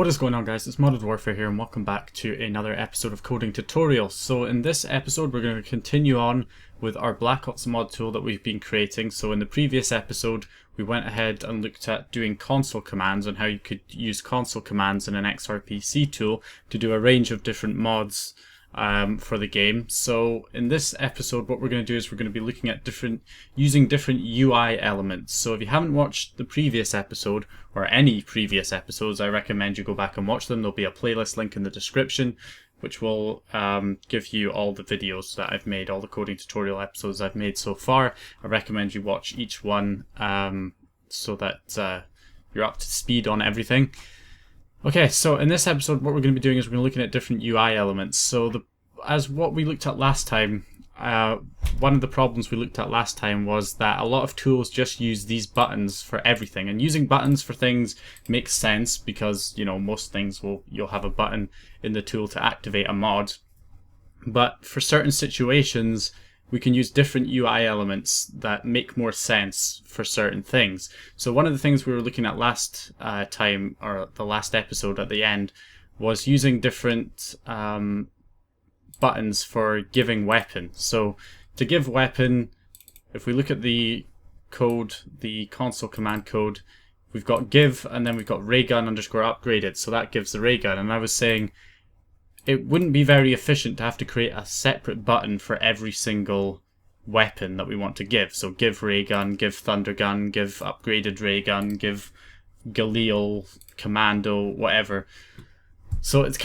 What is going on, guys? It's Modded Warfare here and welcome back to another episode of Coding Tutorial. So in this episode we're going to continue on with our Black Ops mod tool that we've been creating. So in the previous episode we went ahead and looked at doing console commands and how you could use console commands in an XRPC tool to do a range of different mods for the game. So in this episode what we're going to do is we're going to be looking at using different UI elements. So if you haven't watched the previous episode or any previous episodes, I recommend you go back and watch them. There'll be a playlist link in the description which will give you all the videos that I've made, all the coding tutorial episodes I've made so far. I recommend you watch each one so that you're up to speed on everything. Okay, so in this episode what we're going to be doing is we're going to be looking at different UI elements. So as what we looked at last time, one of the problems we looked at last time was that a lot of tools just use these buttons for everything, and using buttons for things makes sense because, you know, most things you'll have a button in the tool to activate a mod. But for certain situations we can use different UI elements that make more sense for certain things. So one of the things we were looking at last time, or the last episode at the end, was using different buttons for giving weapon. So to give weapon, if we look at the code, the console command code, we've got give and then we've got raygun underscore upgraded. So that gives the raygun. And I was saying it wouldn't be very efficient to have to create a separate button for every single weapon that we want to give. So give raygun, give thundergun, give upgraded raygun, give Galil, commando, whatever. So it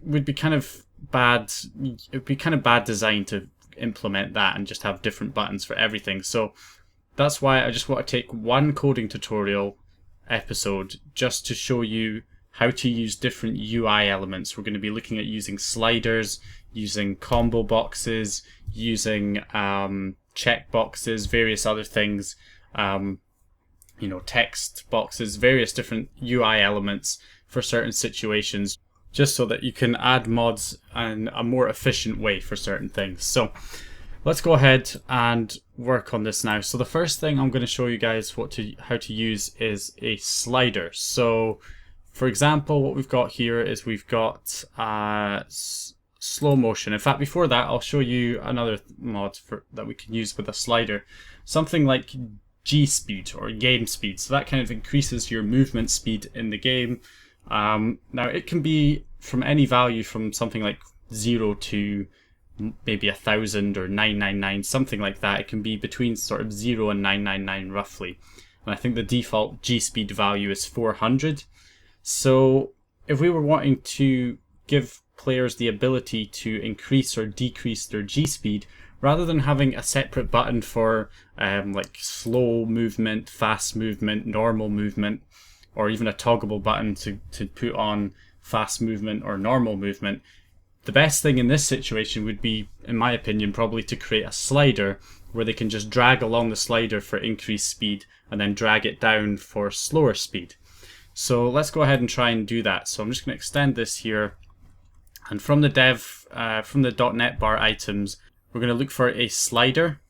would be kind of bad. It would be kind of bad design to implement that and just have different buttons for everything. So that's why I just want to take one coding tutorial episode just to show you how to use different UI elements. We're going to be looking at using sliders, using combo boxes, using check boxes, various other things, text boxes, various different UI elements for certain situations, just so that you can add mods in a more efficient way for certain things. So let's go ahead and work on this now. So the first thing I'm going to show you guys how to use is a slider. So for example, what we've got here is we've got slow motion. In fact, before that, I'll show you another mod that we can use with a slider. Something like G speed or game speed. So that kind of increases your movement speed in the game. Now it can be from any value from something like 0 to maybe 1000 or 999, something like that. It can be between sort of 0 and 999 roughly. And I think the default G speed value is 400. So if we were wanting to give players the ability to increase or decrease their G speed, rather than having a separate button for like slow movement, fast movement, normal movement, or even a toggleable button to put on fast movement or normal movement, the best thing in this situation would be, in my opinion, probably to create a slider where they can just drag along the slider for increased speed and then drag it down for slower speed. So let's go ahead and try and do that. So I'm just going to extend this here, and from the .NET bar items, we're going to look for a slider.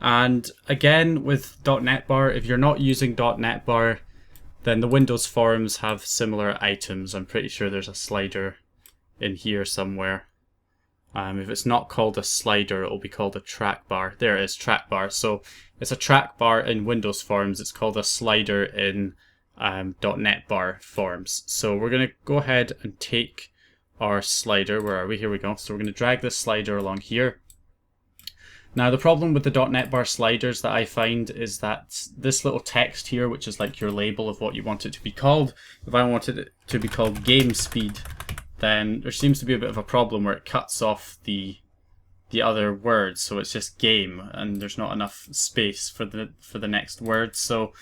And again, with .NET bar, if you're not using .NET bar, then the Windows forums have similar items. I'm pretty sure there's a slider in here somewhere. If it's not called a slider, it'll be called a track bar. There it is, track bar. So it's a track bar in Windows forums. It's called a slider in .NET bar forums. So we're going to go ahead and take our slider. Where are we? Here we go. So we're going to drag this slider along here. Now the problem with the .NET bar sliders that I find is that this little text here, which is like your label of what you want it to be called, if I wanted it to be called game speed, then there seems to be a bit of a problem where it cuts off the other words, so it's just game and there's not enough space for the next word. So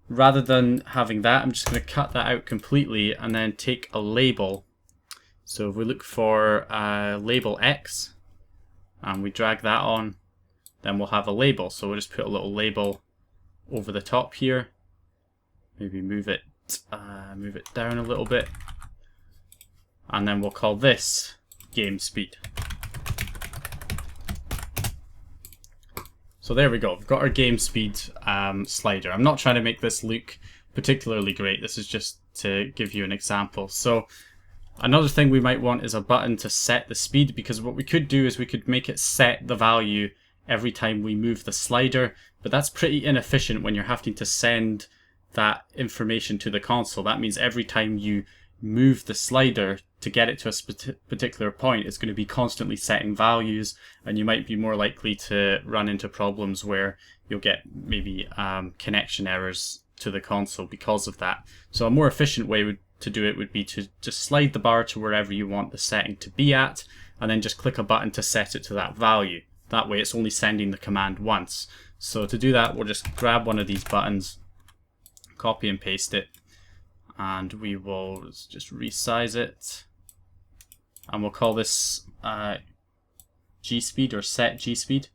rather than having that, I'm just going to cut that out completely and then take a label. So if we look for label X and we drag that on, then we'll have a label. So we'll just put a little label over the top here. Maybe move it down a little bit. And then we'll call this game speed. So there we go. We've got our game speed slider. I'm not trying to make this look particularly great. This is just to give you an example. So another thing we might want is a button to set the speed, because what we could do is we could make it set the value every time we move the slider, but that's pretty inefficient when you're having to send that information to the console. That means every time you move the slider to get it to a particular point, it's going to be constantly setting values, and you might be more likely to run into problems where you'll get maybe connection errors to the console because of that. So a more efficient way to do it would be to just slide the bar to wherever you want the setting to be at, and then just click a button to set it to that value. That way it's only sending the command once. So to do that, we'll just grab one of these buttons, copy and paste it, and we will just resize it, and we'll call this G speed, or set G speed,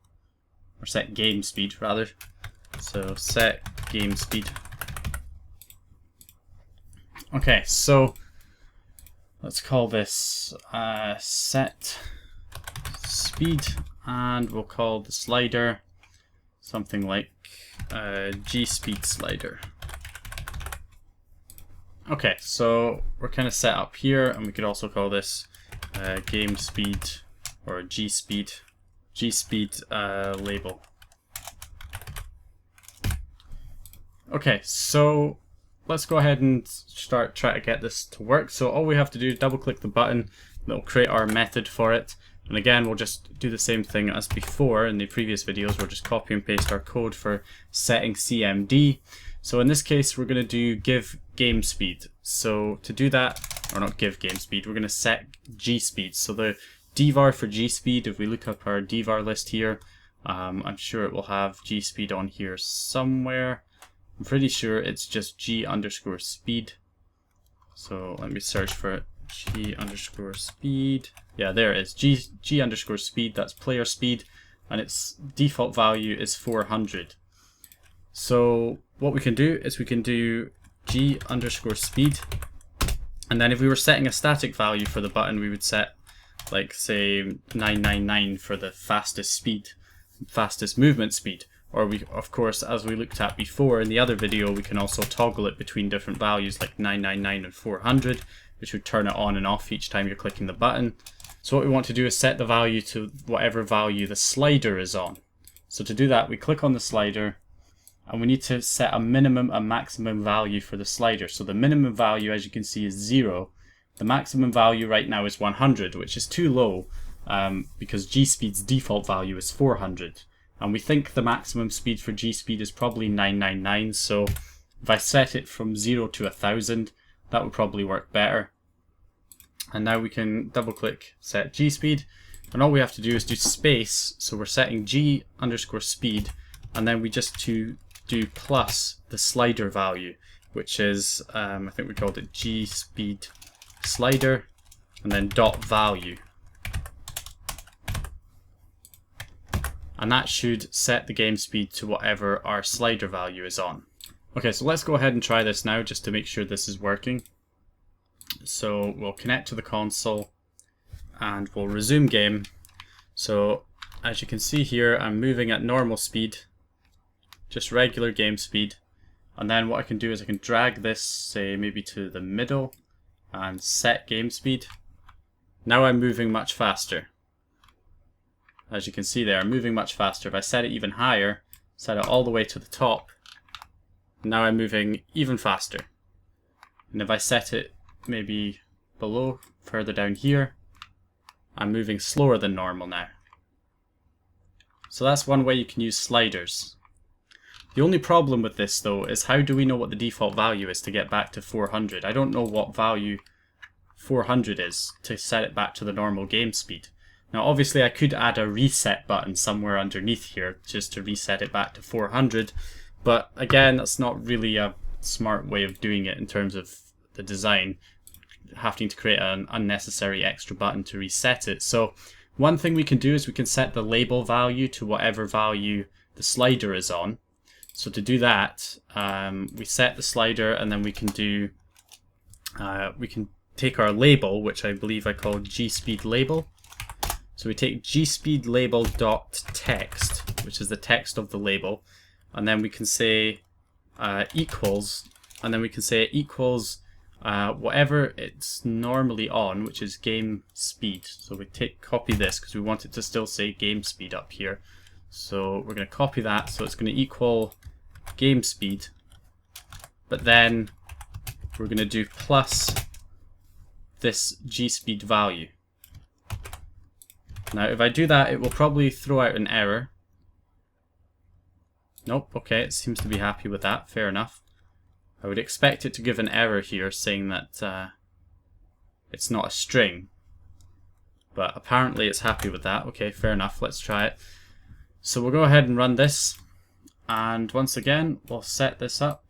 or set game speed rather. So set game speed. Okay, so let's call this set speed, and we'll call the slider something like G speed slider. Okay, so we're kind of set up here, and we could also call this game speed, or G speed label. Okay, so let's go ahead and try to get this to work. So all we have to do is double click the button, that'll create our method for it. And again, we'll just do the same thing as before in the previous videos. We'll just copy and paste our code for setting CMD. So in this case, we're going to do give game speed. So to do that, or not give game speed, we're going to set G speed. So the dvar for G speed, if we look up our dvar list here, I'm sure it will have G speed on here somewhere. I'm pretty sure it's just G underscore speed. So let me search for it. G underscore speed. Yeah, there it is. G underscore speed, that's player speed, and its default value is 400. So what we can do is we can do G underscore speed, and then if we were setting a static value for the button, we would set, like, say 999 for the fastest movement speed. Or we, of course, as we looked at before in the other video, we can also toggle it between different values like 999 and 400, which would turn it on and off each time you're clicking the button. So what we want to do is set the value to whatever value the slider is on. So to do that, we click on the slider, and we need to set a minimum and maximum value for the slider. So the minimum value, as you can see, is 0. The maximum value right now is 100, which is too low because G-Speed's default value is 400. And we think the maximum speed for G-Speed is probably 999, so if I set it from 0 to 1000, that would probably work better. And now we can double click set G-Speed, and all we have to do is do space, so we're setting G underscore speed, and then we just do plus the slider value, which is, I think we called it G-Speed slider, and then dot value. And that should set the game speed to whatever our slider value is on. Okay, so let's go ahead and try this now just to make sure this is working. So we'll connect to the console and we'll resume game. So as you can see here, I'm moving at normal speed, just regular game speed. And then what I can do is I can drag this, say maybe to the middle, and set game speed. Now I'm moving much faster. As you can see there, I'm moving much faster. If I set it even higher, set it all the way to the top, now I'm moving even faster. And if I set it maybe below, further down here, I'm moving slower than normal now. So that's one way you can use sliders. The only problem with this though is how do we know what the default value is to get back to 400? I don't know what value 400 is to set it back to the normal game speed. Now obviously I could add a reset button somewhere underneath here just to reset it back to 400, but again that's not really a smart way of doing it in terms of the design, having to create an unnecessary extra button to reset it. So one thing we can do is we can set the label value to whatever value the slider is on. So to do that, we set the slider, and then we can do, we can take our label, which I believe I call G-Speed label. So we take G-Speed label dot text, which is the text of the label, and then we can say equals, and then we can say equals whatever it's normally on, which is game speed. So we copy this because we want it to still say game speed up here. So we're going to copy that, so it's going to equal game speed, but then we're going to do plus this gspeed value. Now if I do that, it will probably throw out an error. Nope, okay, it seems to be happy with that, fair enough. I would expect it to give an error here saying that it's not a string, but apparently it's happy with that. Okay, fair enough, let's try it. So we'll go ahead and run this, and once again we'll set this up.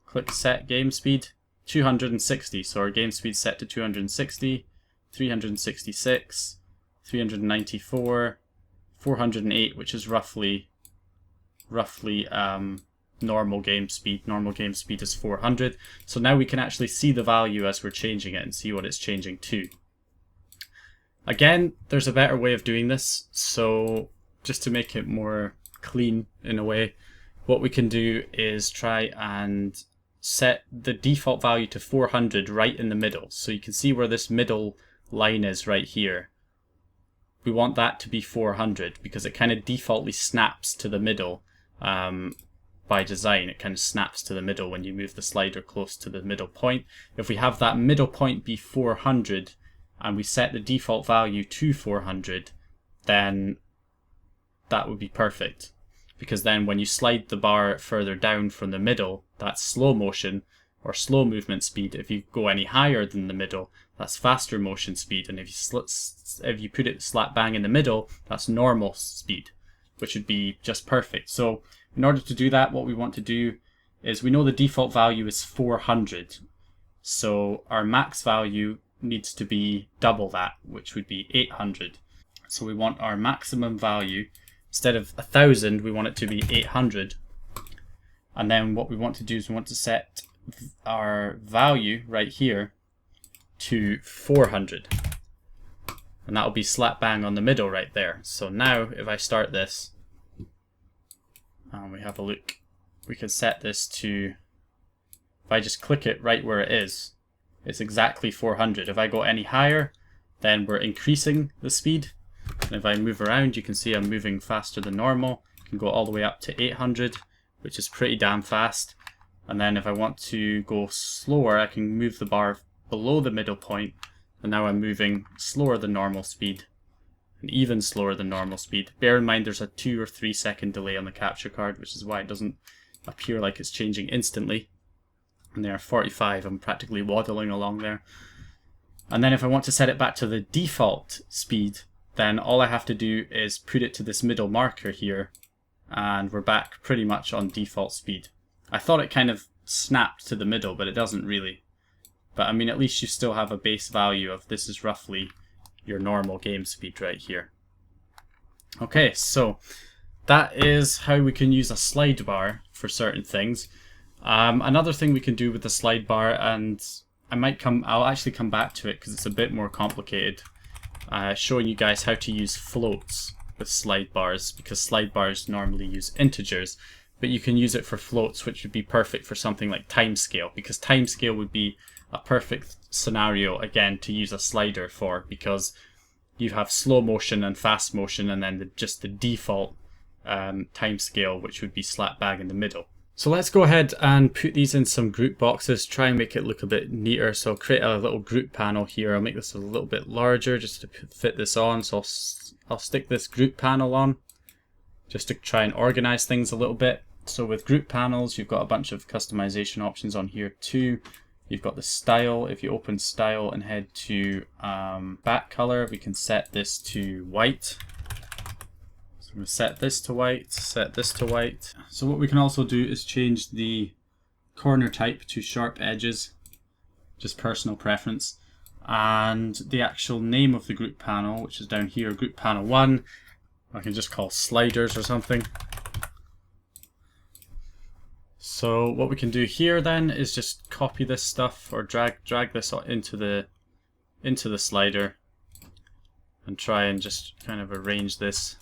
Click set game speed, 260, so our game speed set to 260, 366, 394, 408, which is roughly normal game speed. Normal game speed is 400. So now we can actually see the value as we're changing it and see what it's changing to. Again, there's a better way of doing this. So just to make it more clean in a way, what we can do is try and set the default value to 400 right in the middle. So you can see where this middle line is right here. We want that to be 400 because it kind of defaultly snaps to the middle. By design, it kind of snaps to the middle when you move the slider close to the middle point. If we have that middle point be 400 and we set the default value to 400, then that would be perfect. Because then when you slide the bar further down from the middle, that's slow motion or slow movement speed. If you go any higher than the middle, that's faster motion speed. And if you put it slap bang in the middle, that's normal speed, which would be just perfect. So in order to do that, what we want to do is, we know the default value is 400. So our max value needs to be double that, which would be 800. So we want our maximum value, instead of 1000, we want it to be 800. And then what we want to do is we want to set our value right here to 400. And that'll be slap bang on the middle right there. So now if I start this, and we have a look, we can set this to, if I just click it right where it is, it's exactly 400. If I go any higher, then we're increasing the speed. And if I move around, you can see I'm moving faster than normal. I can go all the way up to 800, which is pretty damn fast. And then if I want to go slower, I can move the bar below the middle point, and now I'm moving slower than normal speed. And even slower than normal speed. Bear in mind there's a 2 or 3 second delay on the capture card, which is why it doesn't appear like it's changing instantly. And there are 45, I'm practically waddling along there. And then if I want to set it back to the default speed, then all I have to do is put it to this middle marker here, and we're back pretty much on default speed. I thought it kind of snapped to the middle, but it doesn't really. But I mean, at least you still have a base value of this is roughly your normal game speed right here. Okay, so that is how we can use a slide bar for certain things. Another thing we can do with the slide bar, and I'll actually come back to it because it's a bit more complicated, showing you guys how to use floats with slide bars, because slide bars normally use integers, but you can use it for floats, which would be perfect for something like timescale, because timescale would be a perfect scenario again to use a slider for, because you have slow motion and fast motion, and then just the default timescale, which would be slap bang in the middle. So let's go ahead and put these in some group boxes, try and make it look a bit neater. So I'll create a little group panel here. I'll make this a little bit larger just to fit this on. So I'll stick this group panel on just to try and organize things a little bit. So with group panels, you've got a bunch of customization options on here too. You've got the style. If you open style and head to back color, we can set this to white. So I'm going to set this to white, set this to white. So what we can also do is change the corner type to sharp edges, just personal preference. And the actual name of the group panel, which is down here, group panel 1, I can just call sliders or something. So what we can do here then is just copy this stuff, or drag this into the slider, and try and just kind of arrange this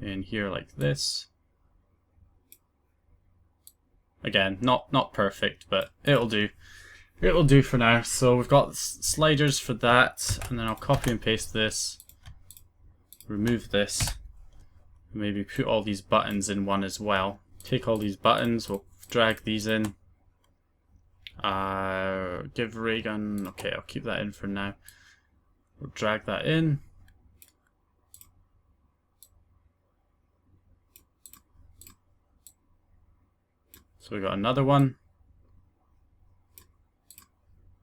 in here like this. Again, not perfect, but it'll do. It'll do for now. So we've got sliders for that, and then I'll copy and paste this, remove this, maybe put all these buttons in one as well. Take all these buttons, we'll drag these in. Give ray gun, okay, I'll keep that in for now. We'll drag that in. So we got another one.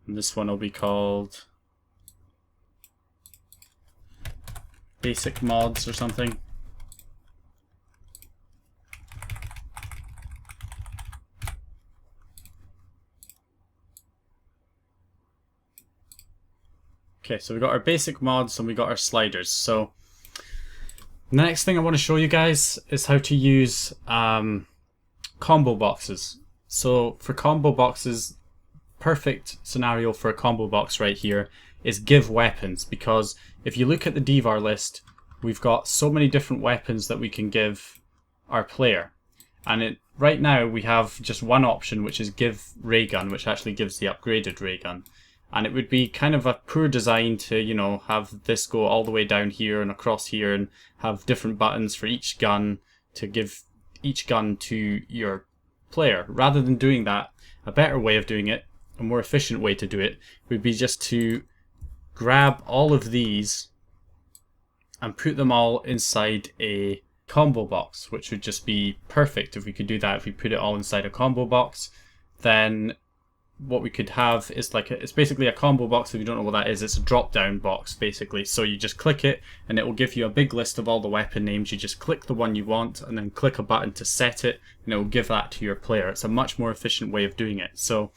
And this one will be called Basic Mods or something. Okay, so we got our basic mods and we got our sliders. So the next thing I want to show you guys is how to use combo boxes. So for combo boxes, perfect scenario for a combo box right here is give weapons, because if you look at the DVAR list, we've got so many different weapons that we can give our player. And right now we have just one option, which is give ray gun, which actually gives the upgraded ray gun. And it would be kind of a poor design to, you know, have this go all the way down here and across here and have different buttons for each gun to give each gun to your player. Rather than doing that, a better way of doing it, a more efficient way to do it, would be just to grab all of these and put them all inside a combo box, which would just be perfect if we could do that. If we put it all inside a combo box, then what we could have is like it's basically a combo box. If you don't know what that is, it's a drop down box basically. So you just click it and it will give you a big list of all the weapon names. You just click the one you want and then click a button to set it, and it will give that to your player. It's a much more efficient way of doing it. So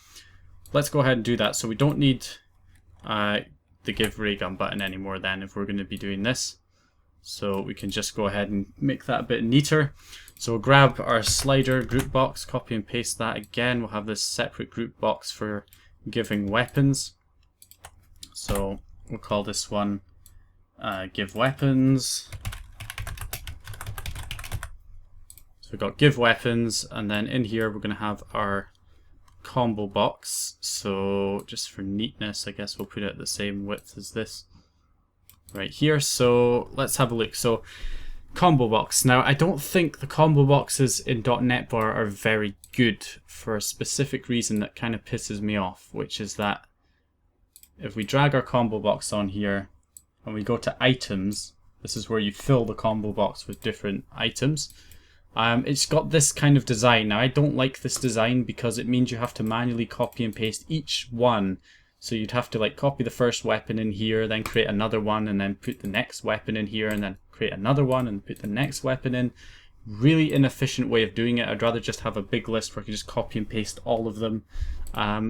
let's go ahead and do that. So we don't need the give ray gun button anymore then if we're going to be doing this. So we can just go ahead and make that a bit neater. So we'll grab our slider group box, copy and paste that again. We'll have this separate group box for giving weapons. So we'll call this one give weapons. So we've got give weapons, and then in here we're going to have our combo box. So just for neatness, I guess we'll put it at the same width as this right here. So let's have a look. So combo box. Now I don't think the combo boxes in .NET Bar are very good for a specific reason that kind of pisses me off, which is that if we drag our combo box on here and we go to items, this is where you fill the combo box with different items. It's got this kind of design. Now I don't like this design because it means you have to manually copy and paste each one. So you'd have to like copy the first weapon in here, then create another one, and then put the next weapon in here, and then create another one and put the next weapon in. Really inefficient way of doing it. I'd rather just have a big list where I can just copy and paste all of them.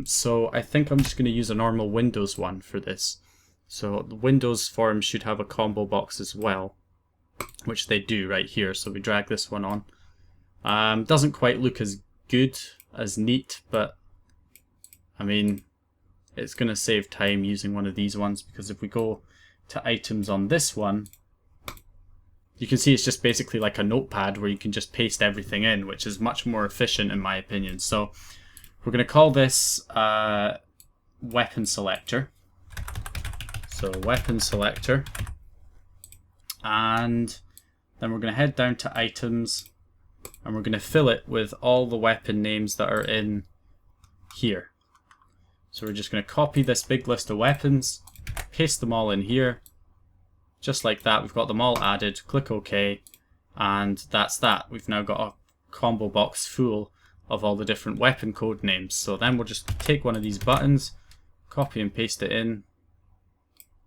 So I think I'm just going to use a normal Windows one for this. So the Windows forms should have a combo box as well, which they do right here. So we drag this one on. Doesn't quite look as good, as neat, but I mean, it's going to save time using one of these ones, because if we go to items on this one, you can see it's just basically like a notepad where you can just paste everything in, which is much more efficient in my opinion. So we're going to call this weapon selector. So weapon selector, and then we're going to head down to items and we're going to fill it with all the weapon names that are in here. So we're just going to copy this big list of weapons, paste them all in here, just like that. We've got them all added, click OK, and that's that. We've now got a combo box full of all the different weapon code names. So then we'll just take one of these buttons, copy and paste it in.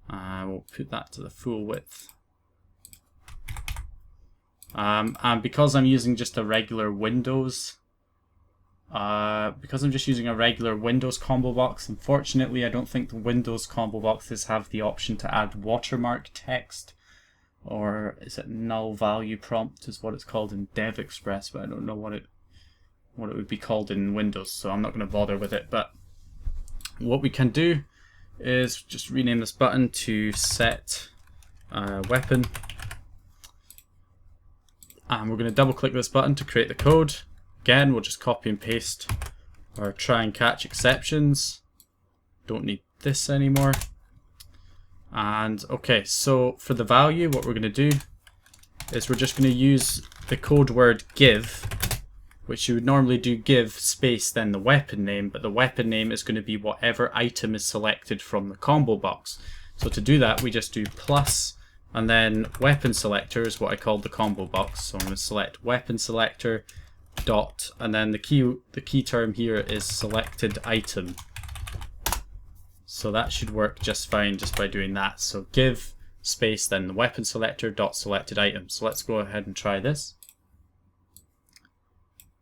We'll put that to the full width. And because I'm using just a regular Windows, because I'm just using a regular Windows combo box, unfortunately I don't think the Windows combo boxes have the option to add watermark text, or is it null value prompt is what it's called in Dev Express, but I don't know what it would be called in Windows, so I'm not going to bother with it. But what we can do is just rename this button to set weapon, and we're going to double click this button to create the code. again, we'll just copy and paste our try and catch exceptions. Don't need this anymore. And okay, so for the value, what we're going to do is we're just going to use the code word give, which you would normally do give space then the weapon name, but the weapon name is going to be whatever item is selected from the combo box. So to do that, we just do plus, and then weapon selector is what I called the combo box. So I'm going to select weapon selector dot, and then the key term here is selected item. So that should work just fine just by doing that. So give space then the weapon selector dot selected item. So let's go ahead and try this.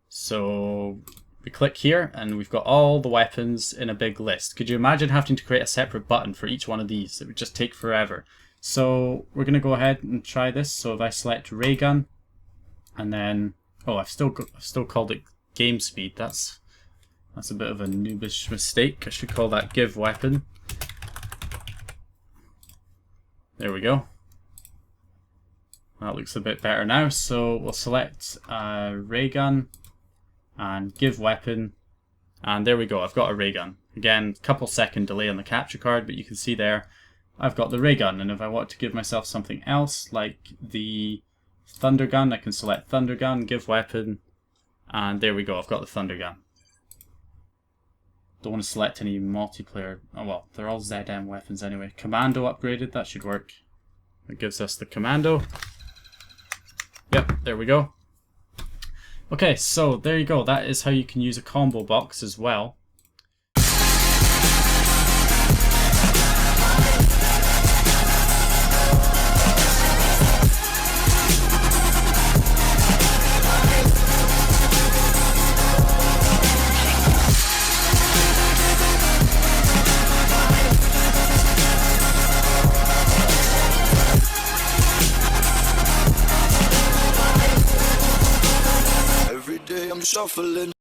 So we click here and we've got all the weapons in a big list. Could you imagine having to create a separate button for each one of these? It would just take forever. So we're going to go ahead and try this. So if I select ray gun, and then I've still called it game speed. That's a bit of a noobish mistake. I should call that give weapon. There we go. That looks a bit better now. So we'll select ray gun and give weapon, and there we go. I've got a ray gun. Again, couple second delay on the capture card, but you can see there I've got the ray gun. And if I want to give myself something else like the thunder gun, I can select thunder gun, give weapon, and there we go. I've got the thunder gun. Don't want to select any multiplayer. Oh well, they're all ZM weapons anyway. Commando upgraded, that should work. It gives us the commando. Yep, there we go. Okay, so there you go. That is how you can use a combo box as well. I'm shuffling.